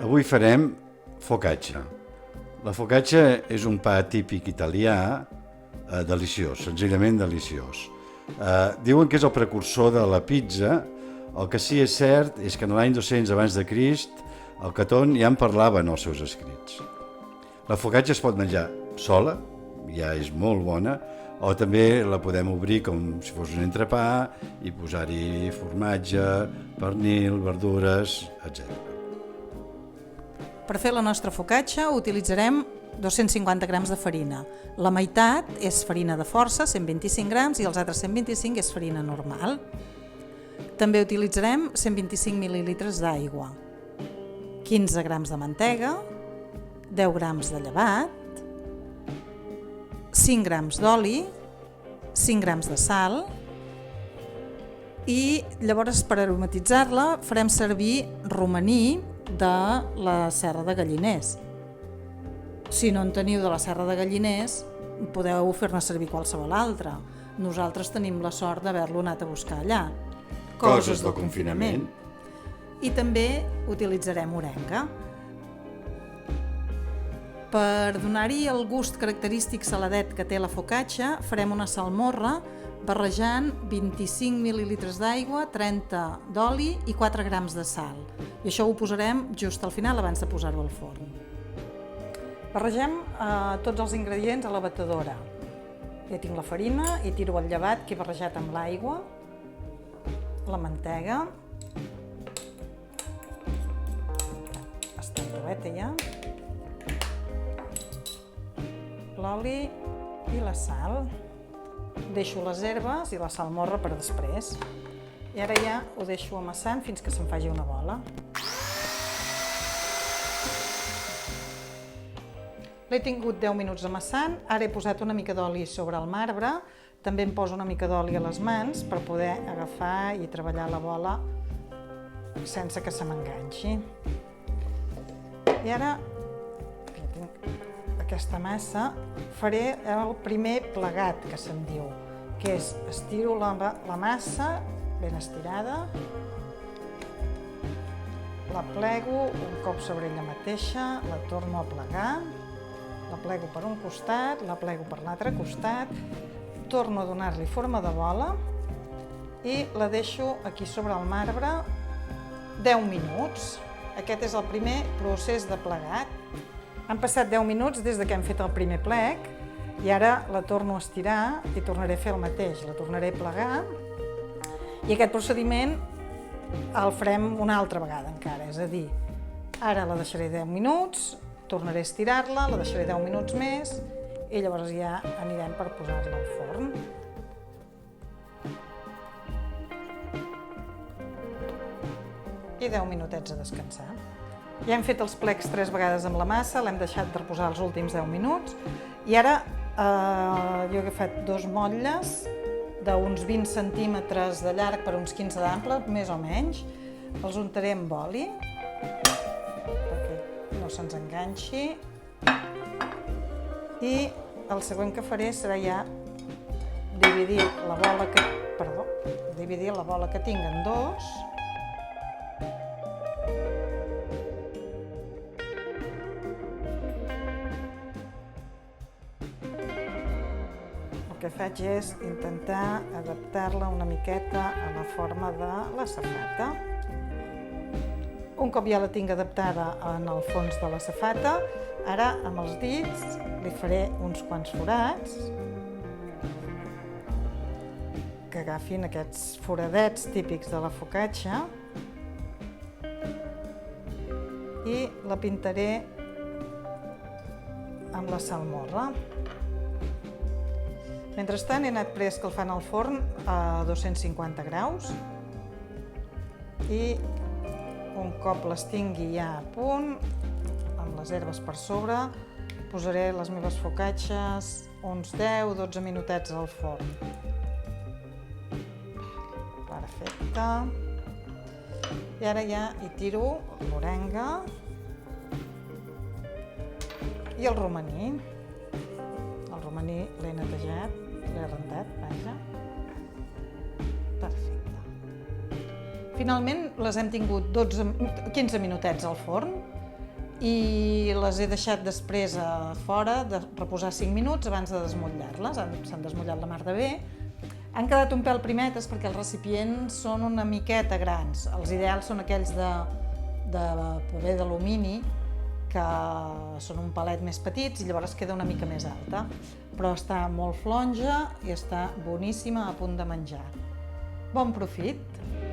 Avui farem focaccia. La focaccia és un pa típic italià, deliciós, senzillament deliciós. Diuen que és el precursor de la pizza. El que sí és cert és que en l'any 200 abans de Crist el Caton ja en parlava en els seus escrits. La focaccia es pot menjar sola, ja és molt bona, o també la podem obrir com si fos un entrepà i posar-hi formatge, pernil, verdures, etc. Per fer la nostra focaccia utilitzarem 250 grams de farina. La meitat és farina de força, 125 grams, i els altres 125 és farina normal. També utilitzarem 125 mil·lilitres d'aigua, 15 grams de mantega, 10 grams de llevat, 5 grams d'oli, 5 grams de sal, i llavors per aromatitzar-la farem servir romaní de la Serra de Galliners. Si no en teniu de la Serra de Galliners, podeu fer-ne servir qualsevol altra. Nosaltres tenim la sort d'haver-lo anat a buscar allà. Coses del confinament. I també utilitzarem orenga. Per donar-hi el gust característic saladet que té la focaccia, farem una salmorra barrejant 25 mil·lilitres d'aigua, 30 d'oli i 4 grams de sal. I això ho posarem just al final, abans de posar-ho al forn. Barregem tots els ingredients a la batedora. Ja tinc la farina i tiro el llevat que he barrejat amb l'aigua, la mantega, està enroeta ja, l'oli i la sal. Deixo les herbes i la salmorra per després. I ara ja ho deixo amassant fins que se'n faci una bola. L'he tingut 10 minuts amassant, ara he posat una mica d'oli sobre el marbre, també em poso una mica d'oli a les mans per poder agafar i treballar la bola sense que se m'enganxi. I ara, que tinc aquesta massa, faré el primer plegat que se'n diu, que és estiro la massa ben estirada, la plego un cop sobre ella mateixa, la torno a plegar, la plego per un costat, la plego per l'altre costat, torno a donar-li forma de bola i la deixo aquí sobre el marbre 10 minuts. Aquest és el primer procés de plegat. Han passat 10 minuts des que hem fet el primer plec i ara la torno a estirar i tornaré a fer el mateix. La tornaré a plegar i aquest procediment el farem una altra vegada encara. És a dir, ara la deixaré 10 minuts, tornaré a estirar-la, la deixaré 10 minuts més i llavors ja anirem per posar-la al forn. I 10 minutets a descansar. Ja hem fet els plecs 3 vegades amb la massa, l'hem deixat de reposar els últims 10 minuts i ara jo he agafat 2 motlles d'uns 20 centímetres de llarg per uns 15 d'ample, més o menys. Els untaré amb oli perquè no se'ns enganxi i el següent que faré serà ja dividir la bola que tinc en dos. El que faig és intentar adaptar-la una miqueta a la forma de la safata. Un cop ja la tinc adaptada en el fons de la safata, ara amb els dits li faré uns quants forats que agafin aquests foradets típics de la focaccia i la pintaré amb la salmorra. Mentrestant he anat preescalfant el forn a 250 graus i un cop les tingui ja a punt, amb les herbes per sobre, posaré les meves focacces uns 10-12 minutets al forn. Perfecte. I ara ja hi tiro l'orenga i el romaní. El romaní l'he netejat, l'he rentat, vaja. Perfecte. Finalment les hem tingut 15 minutets al forn i les he deixat després a fora de reposar 5 minuts abans de desmotllar-les. S'han desmotllat la mar de bé. Han quedat un pèl primetes perquè els recipients són una miqueta grans. Els ideals són aquells de paper d'alumini, que són un palet més petits i llavors queda una mica més alta. Però està molt flonja i està boníssima, a punt de menjar. Bon profit!